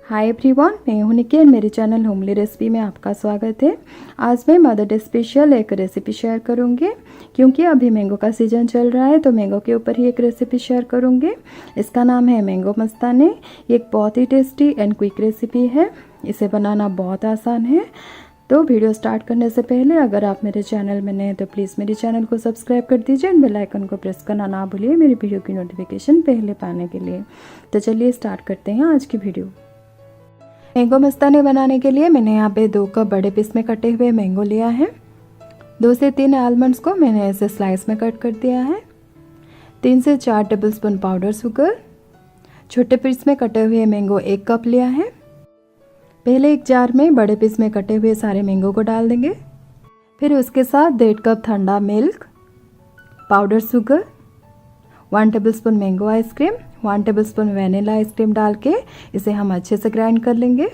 Hi everyone, मैं हूं निकी और मेरे चैनल होमली रेसिपी में आपका स्वागत है। आज मैं मदर डे स्पेशल एक रेसिपी शेयर करूंगी क्योंकि अभी मैंगो का सीज़न चल रहा है, तो मैंगो के ऊपर ही एक रेसिपी शेयर करूंगी। इसका नाम है मैंगो मस्तानी। ये एक बहुत ही टेस्टी एंड क्विक रेसिपी है। इसे बनाना बहुत आसान है। तो वीडियो स्टार्ट करने से पहले अगर आप मेरे चैनल में नए हैं तो प्लीज़ मेरे चैनल को सब्सक्राइब कर दीजिए एंड बेल आइकन को प्रेस करना ना भूलिए मेरी वीडियो की नोटिफिकेशन पहले पाने के लिए। तो चलिए स्टार्ट करते हैं आज की वीडियो। मैंगो मस्तानी बनाने के लिए मैंने यहाँ पे 2 कप बड़े पीस में कटे हुए मैंगो लिया है। 2 से 3 आलमंड्स को मैंने ऐसे स्लाइस में कट कर दिया है। 3 से 4 टेबलस्पून पाउडर शुगर। छोटे पीस में कटे हुए मैंगो 1 कप लिया है। पहले एक जार में बड़े पीस में कटे हुए सारे मैंगो को डाल देंगे। फिर उसके साथ 1.5 कप ठंडा milk, powder sugar, 1 tablespoon mango ice cream, 1 tablespoon vanilla ice cream डाल के इसे हम अच्छे से ग्राइंड कर लेंगे।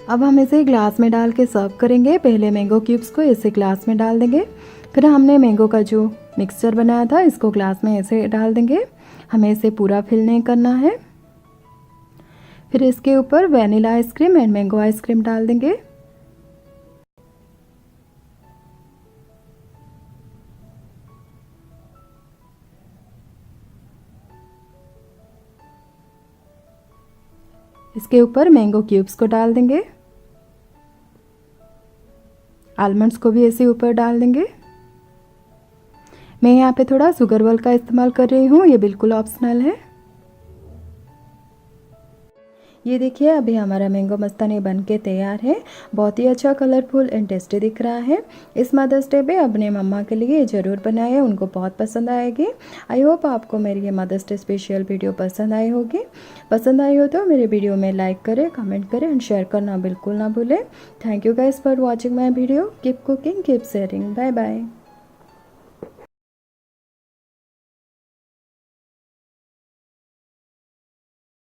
अब हम इसे ग्लास में डाल के सर्व करेंगे। पहले मैंगो क्यूब्स को इसे ग्लास में डाल देंगे। फिर हमने मैंगो का जो मिक्सचर बनाया था इसको ग्लास में ऐसे डाल देंगे। हमें इसे पूरा फिल नहीं करना है। फिर इसके ऊपर vanilla ice cream and mango ice cream डाल देंगे। इसके ऊपर मैंगो क्यूब्स को डाल देंगे। आलमंड्स को भी ऐसे ऊपर डाल देंगे। मैं यहाँ पे थोड़ा शुगर वॉल का इस्तेमाल कर रही हूँ, ये बिल्कुल ऑप्शनल है। ये देखिए अभी हमारा मैंगो मस्तानी बन के तैयार है। बहुत ही अच्छा कलरफुल एंड टेस्टी दिख रहा है। इस मदर्स डे पे अपने मम्मा के लिए ज़रूर बनाए, उनको बहुत पसंद आएगी। आई होप आपको मेरी ये मदर्स डे स्पेशल वीडियो पसंद आई होगी। पसंद आई हो तो मेरे वीडियो में लाइक करें, कमेंट करें एंड शेयर करना बिल्कुल ना भूलें। Thank you guys for watching my video. Keep cooking, keep sharing. Bye bye.